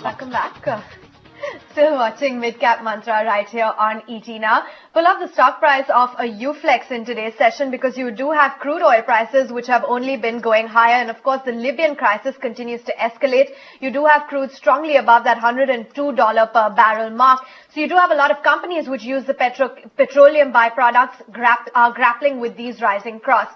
Welcome back. Still watching Midcap Mantra right here on ET Now. Pull up the stock price of a Uflex in today's session because you do have crude oil prices which have only been going higher, and of course the Libyan crisis continues to escalate. You do have crude strongly above that $102 per barrel mark. So you do have a lot of companies which use the petroleum byproducts are grappling with these rising costs.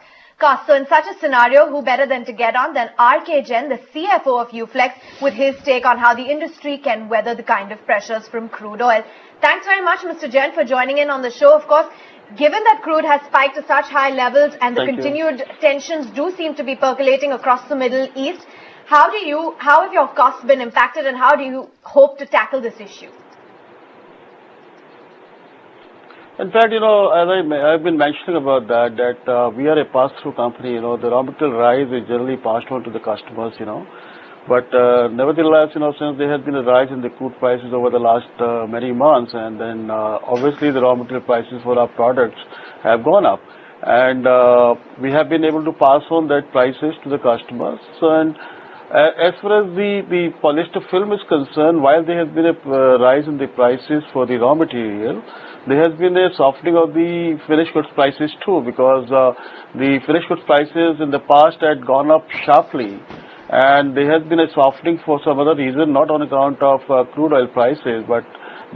So in such a scenario, who better than to get on than RK Jain, the CFO of Uflex, with his take on how the industry can weather the kind of pressures from crude oil. Thanks very much, Mr. Jain, for joining in on the show. Of course, given that crude has spiked to such high levels and the continued tensions do seem to be percolating across the Middle East, how have your costs been impacted, and how do you hope to tackle this issue? In fact, as I've been mentioning about that we are a pass-through company. The raw material rise is generally passed on to the customers, But nevertheless, since there has been a rise in the crude prices over the last many months, and then obviously the raw material prices for our products have gone up, and we have been able to pass on that prices to the customers. So, and as far as the polyester film is concerned, while there has been a rise in the prices for the raw material, there has been a softening of the finished goods prices too, because the finished goods prices in the past had gone up sharply, and there has been a softening for some other reason, not on account of crude oil prices, but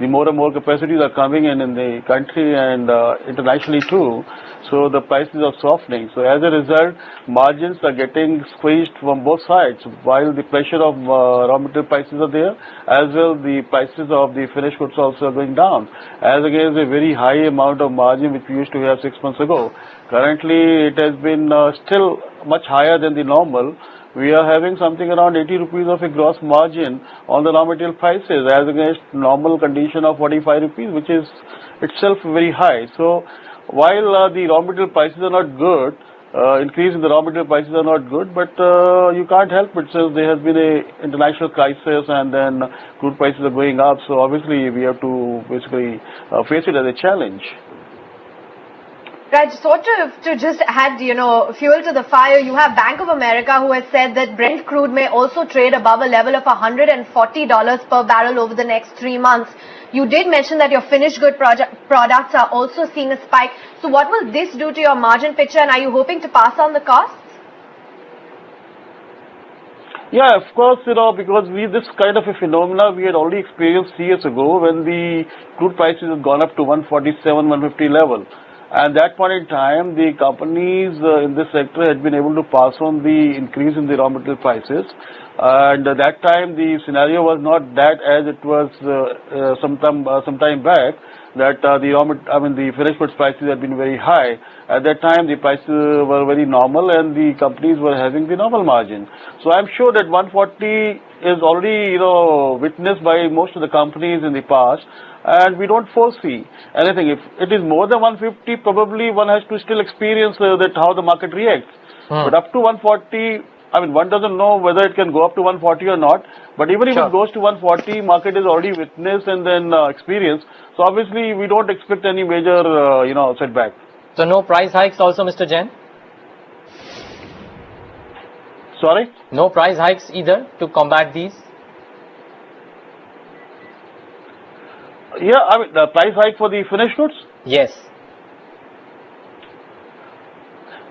the more and more capacities are coming in the country and internationally too, so the prices are softening. So as a result, margins are getting squeezed from both sides, while the pressure of raw material prices are there, as well the prices of the finished goods also are going down, as against a very high amount of margin which we used to have 6 months ago. Currently it has been still much higher than the normal. We are having something around 80 rupees of a gross margin on the raw material prices, as against normal condition of 45 rupees, which is itself very high. So while the raw material prices are not good, increase in the raw material prices are not good, but you can't help it since there has been a international crisis and then crude prices are going up. So obviously we have to basically face it as a challenge. Right, sort of to just add, fuel to the fire, you have Bank of America who has said that Brent crude may also trade above a level of $140 per barrel over the next 3 months. You did mention that your finished good products are also seeing a spike. So what will this do to your margin picture, and are you hoping to pass on the costs? Yeah, of course, because this kind of a phenomena we had already experienced 3 years ago when the crude prices had gone up to 147, 150 level. At that point in time, the companies in this sector had been able to pass on the increase in the raw material prices. And at that time, the scenario was not that as it was some time back, that the finished goods prices had been very high. At that time, the prices were very normal and the companies were having the normal margin. So I'm sure that 140 is already, witnessed by most of the companies in the past. And we don't foresee anything. If it is more than 150, probably one has to still experience that how the market reacts. But up to 140, one doesn't know whether it can go up to 140 or not. But even if it goes to 140, market is already witnessed and then experienced. So obviously, we don't expect any major, setback. So no price hikes also, Mr. Jain? Sorry? No price hikes either to combat these? Yeah, the price hike for the finished goods? Yes.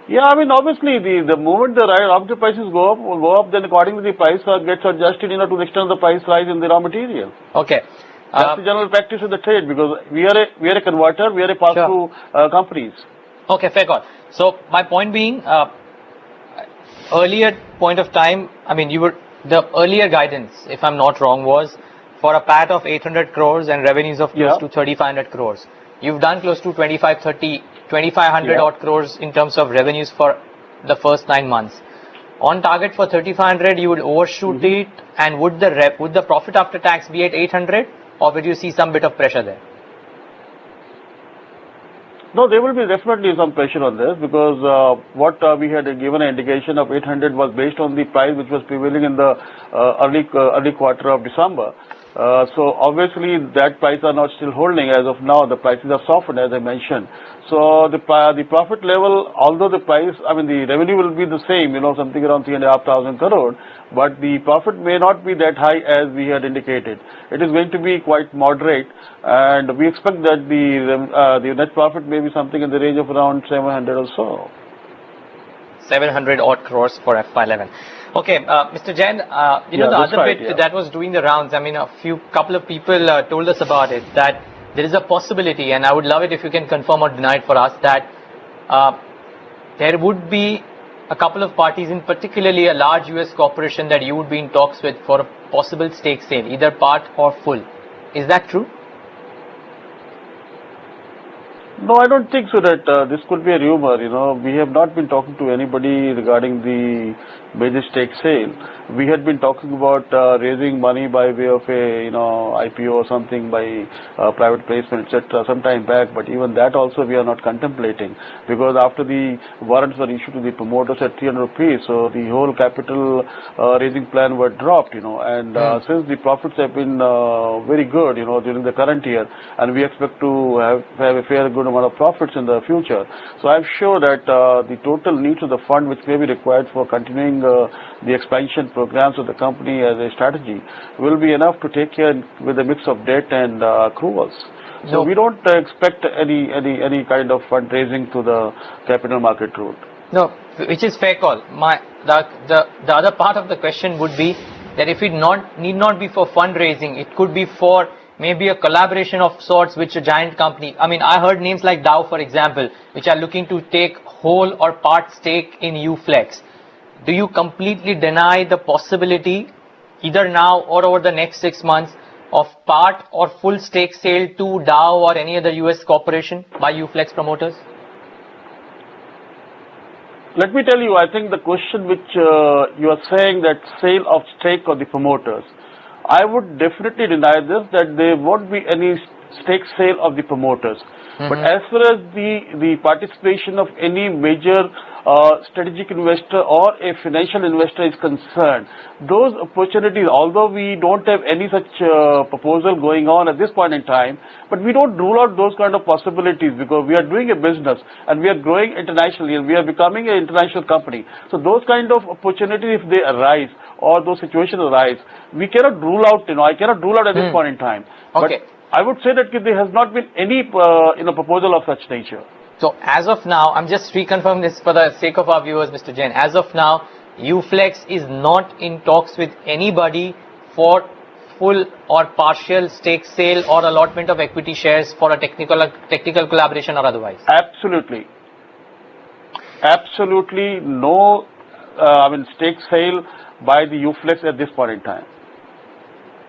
Yeah, obviously, the moment the raw material prices go up, then accordingly the price gets adjusted, to the extent of the price rise in the raw material. Okay. That's the general practice of the trade, because we are a converter, we are a pass-through companies. Okay, fair call. So my point being, earlier point of time, the earlier guidance, if I'm not wrong, was for a PAT of 800 crores and revenues of close to 3,500 crores. You've done close to 2,500 odd crores in terms of revenues for the first 9 months. On target for 3,500, you would overshoot it, and would the profit after tax be at 800, or would you see some bit of pressure there? No, there will be definitely some pressure on this, because what we had given an indication of 800 was based on the price which was prevailing in the early quarter of December. So obviously that price are not still holding as of now. The prices are softened, as I mentioned. So the profit level, although the price, I mean the revenue will be the same, something around 3,500 crore, but the profit may not be that high as we had indicated. It is going to be quite moderate, and we expect that the net profit may be something in the range of around 700 or so. 700 odd crores for FY11. Okay, Mr. Jain, the other bit that was doing the rounds, I mean, couple of people told us about it, that there is a possibility, and I would love it if you can confirm or deny it for us, that there would be a couple of parties, in particularly a large US corporation that you would be in talks with for a possible stake sale, either part or full. Is that true? No, I don't think so that this could be a rumor. We have not been talking to anybody regarding the major stake sale. We had been talking about raising money by way of a IPO or something by private placement, etc. some time back. But even that also we are not contemplating, because after the warrants were issued to the promoters at 300 rupees, so the whole capital raising plan were dropped. And since the profits have been very good, during the current year, and we expect to have a fair good amount of profits in the future. So I'm sure that the total needs of the fund which may be required for continuing the expansion programs of the company as a strategy will be enough to take care with a mix of debt and accruals. So we don't expect any kind of fundraising to the capital market route. No, which is fair call. The other part of the question would be that if it need not be for fundraising, it could be for maybe a collaboration of sorts with a giant company. I mean, I heard names like Dow, for example, which are looking to take whole or part stake in UFlex. Do you completely deny the possibility, either now or over the next 6 months, of part or full stake sale to Dow or any other US corporation by UFlex promoters? Let me tell you, I think the question which you are saying, that sale of stake of the promoters, I would definitely deny this, that there won't be any stake sale of the promoters. But as far as the participation of any major strategic investor or a financial investor is concerned, those opportunities, although we don't have any such proposal going on at this point in time, but we don't rule out those kind of possibilities, because we are doing a business and we are growing internationally and we are becoming an international company. So those kind of opportunities, if they arise or those situations arise, we cannot rule out, I cannot rule out at this point in time. Okay. But I would say that there has not been any proposal of such nature. So as of now, I'm just reconfirming this for the sake of our viewers, Mr. Jain. As of now, UFlex is not in talks with anybody for full or partial stake sale or allotment of equity shares for a technical collaboration or otherwise. Absolutely. Absolutely no stake sale by the UFlex at this point in time.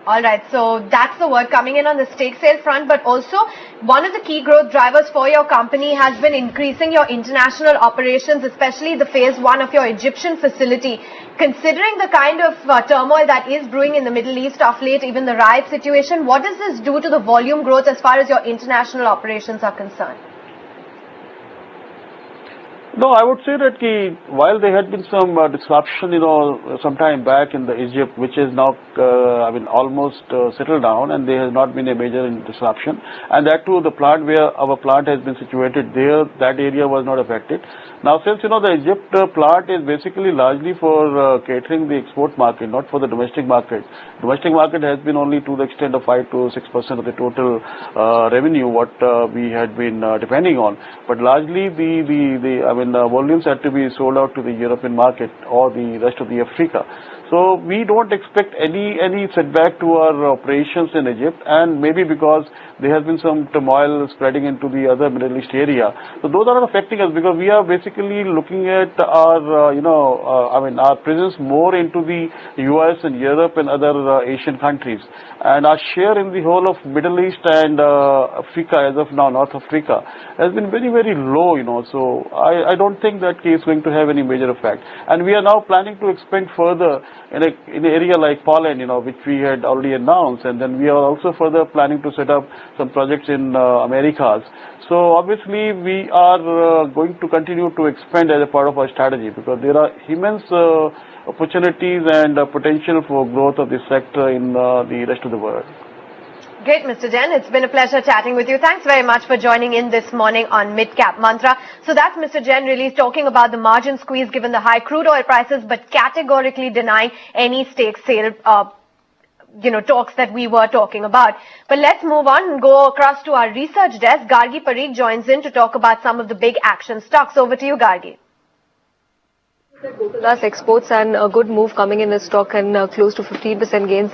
Alright, so that's the word coming in on the stake sale front, but also one of the key growth drivers for your company has been increasing your international operations, especially the phase 1 of your Egyptian facility. Considering the kind of turmoil that is brewing in the Middle East of late, even the riot situation, what does this do to the volume growth as far as your international operations are concerned? No, I would say that while there had been some disruption, some time back in the Egypt, which is now, almost settled down, and there has not been a major disruption. And that too, the plant where our plant has been situated there, that area was not affected. Now, since, the Egypt plant is basically largely for catering the export market, not for the domestic market. Domestic market has been only to the extent of 5 to 6% of the total revenue, what we had been depending on. But largely volumes had to be sold out to the European market or the rest of the Africa. So we don't expect any setback to our operations in Egypt, and maybe because there has been some turmoil spreading into the other Middle East area. So those are not affecting us, because we are basically looking at our, our presence more into the US and Europe and other Asian countries. And our share in the whole of Middle East and Africa, as of now, North Africa, has been very, very low, So I I don't think that is going to have any major effect. And we are now planning to expand further in an area like Poland, which we had already announced, and then we are also further planning to set up some projects in Americas. So obviously we are going to continue to expand as a part of our strategy, because there are immense opportunities and potential for growth of this sector in the rest of the world. Great, Mr. Jain. It's been a pleasure chatting with you. Thanks very much for joining in this morning on Midcap Mantra. So that's Mr. Jain really talking about the margin squeeze given the high crude oil prices, but categorically denying any stake sale talks that we were talking about. But let's move on and go across to our research desk. Gargi Parikh joins in to talk about some of the big action stocks. Over to you, Gargi. Plus exports and a good move coming in the stock and close to 15% gains.